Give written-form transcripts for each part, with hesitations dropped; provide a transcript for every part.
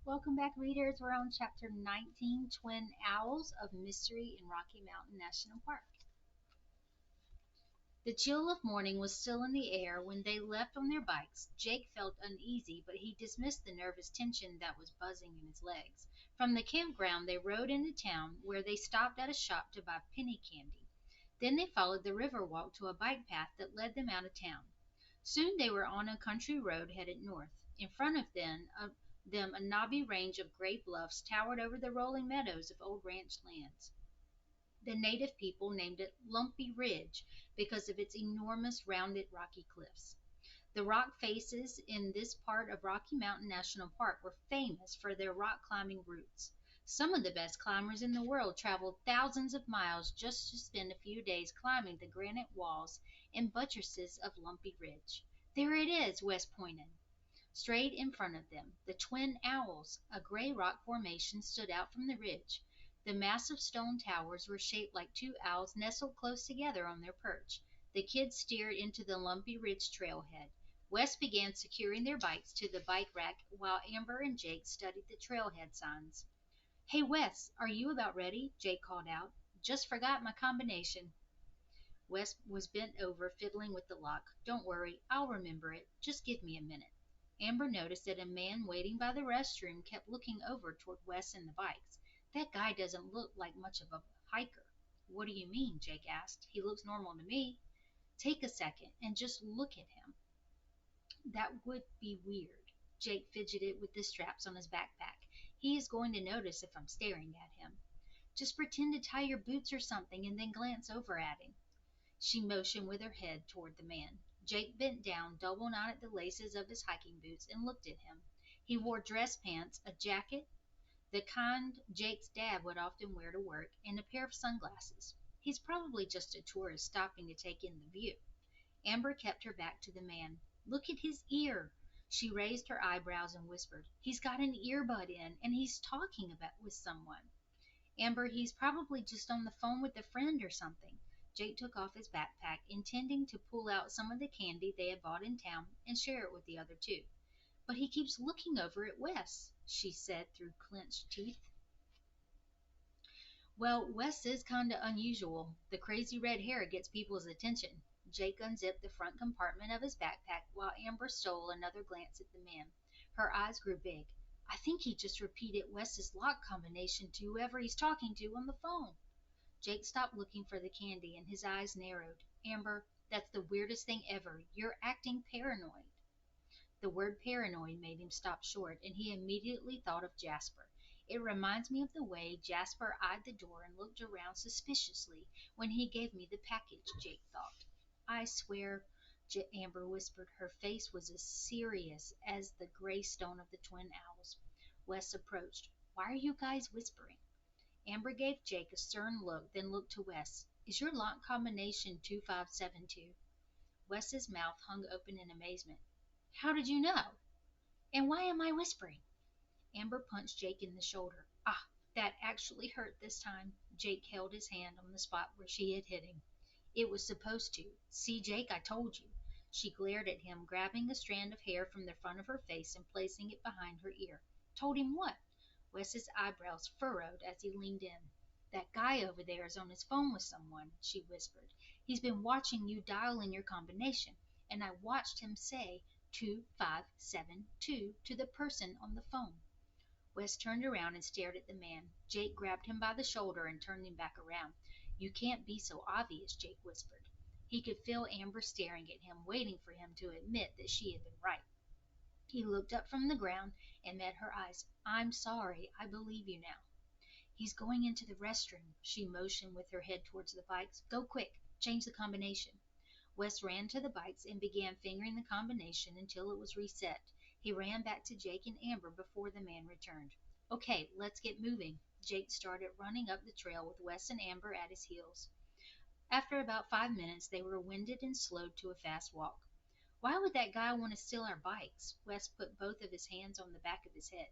Welcome back, readers. We're on chapter 19, Twin Owls of Mystery in Rocky Mountain National Park. The chill of morning was still in the air when they left on their bikes. Jake felt uneasy, but he dismissed the nervous tension that was buzzing in his legs. From the campground, they rode into town, where they stopped at a shop to buy penny candy. Then they followed the river walk to a bike path that led them out of town. Soon they were on a country road headed north. In front of them a knobby range of gray bluffs towered over the rolling meadows of old ranch lands. The native people named it Lumpy Ridge because of its enormous rounded rocky cliffs. The rock faces in this part of Rocky Mountain National Park were famous for their rock climbing routes. Some of the best climbers in the world traveled thousands of miles just to spend a few days climbing the granite walls and buttresses of Lumpy Ridge. There it is, Wes pointed. Straight in front of them, the Twin Owls, a gray rock formation, stood out from the ridge. The massive stone towers were shaped like two owls nestled close together on their perch. The kids steered into the Lumpy Ridge trailhead. Wes began securing their bikes to the bike rack while Amber and Jake studied the trailhead signs. "Hey, Wes, are you about ready?" Jake called out. "Just forgot my combination." Wes was bent over, fiddling with the lock. "Don't worry, I'll remember it. Just give me a minute." Amber noticed that a man waiting by the restroom kept looking over toward Wes and the bikes. "That guy doesn't look like much of a hiker." "What do you mean?" Jake asked. "He looks normal to me." "Take a second and just look at him." "That would be weird." Jake fidgeted with the straps on his backpack. "He is going to notice if I'm staring at him." "Just pretend to tie your boots or something and then glance over at him." She motioned with her head toward the man. Jake bent down, double knotted the laces of his hiking boots, and looked at him. He wore dress pants, a jacket, the kind Jake's dad would often wear to work, and a pair of sunglasses. "He's probably just a tourist stopping to take in the view." Amber kept her back to the man. "Look at his ear." She raised her eyebrows and whispered, "He's got an earbud in, and he's talking with someone." "Amber, he's probably just on the phone with a friend or something." Jake took off his backpack, intending to pull out some of the candy they had bought in town and share it with the other two. "But he keeps looking over at Wes," she said through clenched teeth. "Well, Wes is kinda unusual. The crazy red hair gets people's attention." Jake unzipped the front compartment of his backpack while Amber stole another glance at the man. Her eyes grew big. "I think he just repeated Wes's lock combination to whoever he's talking to on the phone." Jake stopped looking for the candy and his eyes narrowed. "Amber, that's the weirdest thing ever. You're acting paranoid." The word paranoid made him stop short, and he immediately thought of Jasper. "It reminds me of the way Jasper eyed the door and looked around suspiciously when he gave me the package," Jake thought. "I swear," Amber whispered. Her face was as serious as the gray stone of the Twin Owls. Wes approached. "Why are you guys whispering?" Amber gave Jake a stern look, then looked to Wes. "Is your lock combination 2572?" Wes's mouth hung open in amazement. "How did you know? And why am I whispering?" Amber punched Jake in the shoulder. "Ah, that actually hurt this time." Jake held his hand on the spot where she had hit him. "It was supposed to. See, Jake, I told you." She glared at him, grabbing a strand of hair from the front of her face and placing it behind her ear. "Told him what?" Wes's eyebrows furrowed as he leaned in. "That guy over there is on his phone with someone," she whispered. "He's been watching you dial in your combination, and I watched him say 2572 to the person on the phone." Wes turned around and stared at the man. Jake grabbed him by the shoulder and turned him back around. "You can't be so obvious," Jake whispered. He could feel Amber staring at him, waiting for him to admit that she had been right. He looked up from the ground and met her eyes. "I'm sorry. I believe you now." "He's going into the restroom." She motioned with her head towards the bikes. "Go quick. Change the combination." Wes ran to the bikes and began fingering the combination until it was reset. He ran back to Jake and Amber before the man returned. "Okay, let's get moving." Jake started running up the trail with Wes and Amber at his heels. After about 5 minutes, they were winded and slowed to a fast walk. "Why would that guy want to steal our bikes?" Wes put both of his hands on the back of his head.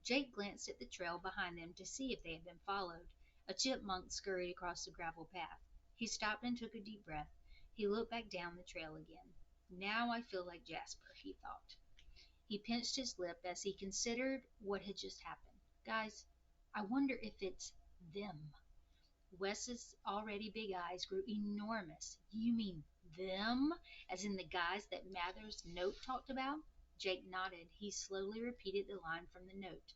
Jake glanced at the trail behind them to see if they had been followed. A chipmunk scurried across the gravel path. He stopped and took a deep breath. He looked back down the trail again. "Now I feel like Jasper," he thought. He pinched his lip as he considered what had just happened. Guys, I wonder if it's them. Wes's already big eyes grew enormous. You mean them? As in the guys that Mather's note talked about? Jake nodded. He slowly repeated the line from the note.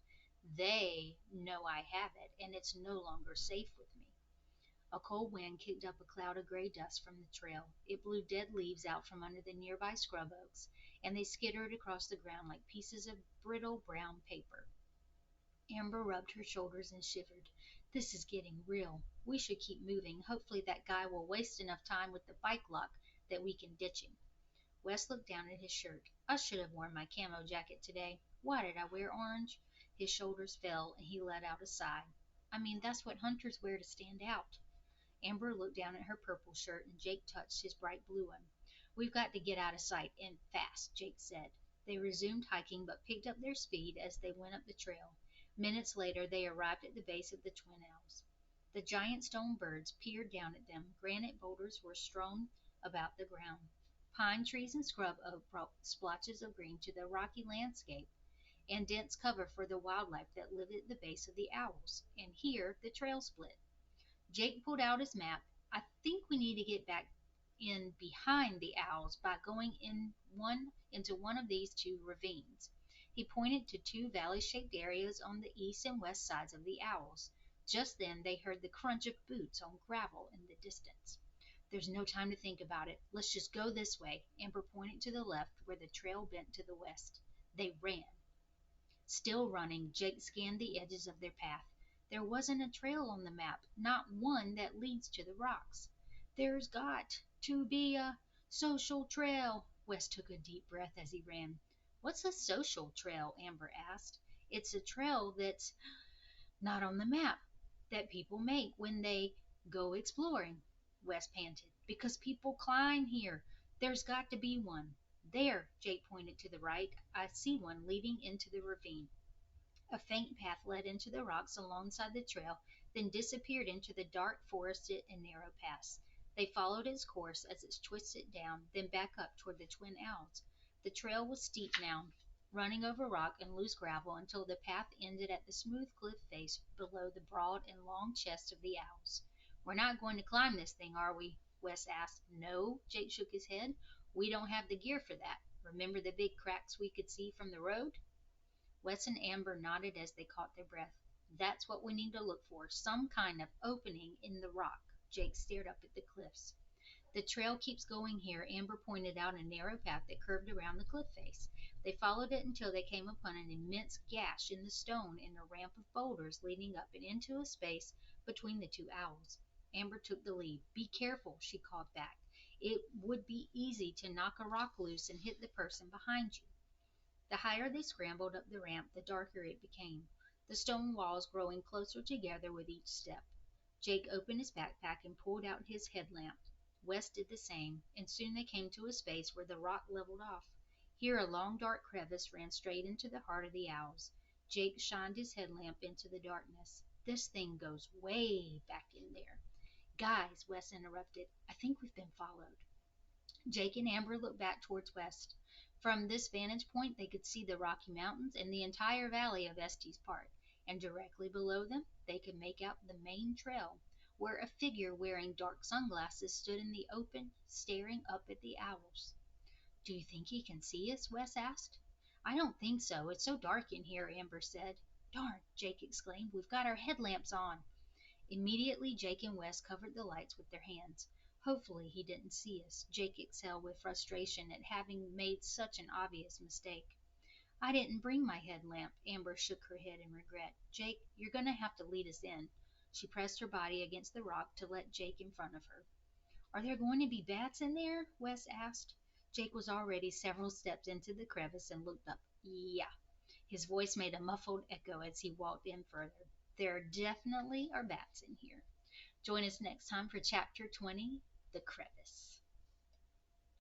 They know I have it, and it's no longer safe with me. A cold wind kicked up a cloud of gray dust from the trail. It blew dead leaves out from under the nearby scrub oaks, and they skittered across the ground like pieces of brittle brown paper. Amber rubbed her shoulders and shivered. This is getting real. We should keep moving. Hopefully that guy will waste enough time with the bike lock that we can ditch him. Wes looked down at his shirt. I should have worn my camo jacket today. Why did I wear orange? His shoulders fell and he let out a sigh. I mean, that's what hunters wear to stand out. Amber looked down at her purple shirt and Jake touched his bright blue one. We've got to get out of sight and fast, Jake said. They resumed hiking but picked up their speed as they went up the trail. Minutes later they arrived at the base of the Twin Owls. The giant stone birds peered down at them. Granite boulders were strewn about the ground. Pine trees and scrub oak brought splotches of green to the rocky landscape and dense cover for the wildlife that lived at the base of the owls. And here the trail split. Jake pulled out his map. I think we need to get back in behind the owls by going into one of these two ravines. He pointed to two valley-shaped areas on the east and west sides of the owls. Just then they heard the crunch of boots on gravel in the distance. There's no time to think about it. Let's just go this way. Amber pointed to the left where the trail bent to the west. They ran. Still running, Jake scanned the edges of their path. There wasn't a trail on the map, not one that leads to the rocks. There's got to be a social trail. Wes took a deep breath as he ran. What's a social trail? Amber asked. It's a trail that's not on the map, that people make when they go exploring, Wes panted. Because people climb here. There's got to be one. There, Jake pointed to the right. I see one leading into the ravine. A faint path led into the rocks alongside the trail, then disappeared into the dark, forested, and narrow pass. They followed its course as it twisted down, then back up toward the Twin Owls. The trail was steep now, running over rock and loose gravel until the path ended at the smooth cliff face below the broad and long chests of the owls. We're not going to climb this thing, are we? Wes asked. No, Jake shook his head. We don't have the gear for that. Remember the big cracks we could see from the road? Wes and Amber nodded as they caught their breath. That's what we need to look for, some kind of opening in the rock. Jake stared up at the cliffs. The trail keeps going here. Amber pointed out a narrow path that curved around the cliff face. They followed it until they came upon an immense gash in the stone and a ramp of boulders leading up and into a space between the two owls. Amber took the lead. Be careful, she called back. It would be easy to knock a rock loose and hit the person behind you. The higher they scrambled up the ramp, the darker it became, the stone walls growing closer together with each step. Jake opened his backpack and pulled out his headlamp. Wes did the same, and soon they came to a space where the rock leveled off. Here a long dark crevice ran straight into the heart of the owls. Jake shined his headlamp into the darkness. This thing goes way back in there. Guys, Wes interrupted, I think we've been followed. Jake and Amber looked back towards west. From this vantage point they could see the Rocky Mountains and the entire valley of Estes Park, and directly below them they could make out the main trail, where a figure wearing dark sunglasses stood in the open, staring up at the owls. Do you think he can see us? Wes asked. I don't think so. It's so dark in here, Amber said. Darn, Jake exclaimed. We've got our headlamps on. Immediately Jake and Wes covered the lights with their hands. Hopefully he didn't see us. Jake exhaled with frustration at having made such an obvious mistake. I didn't bring my headlamp. Amber shook her head in regret. Jake, you're going to have to lead us in. She pressed her body against the rock to let Jake in front of her. Are there going to be bats in there? Wes asked. Jake was already several steps into the crevice and looked up. Yeah. His voice made a muffled echo as he walked in further. There definitely are bats in here. Join us next time for Chapter 20, The Crevice.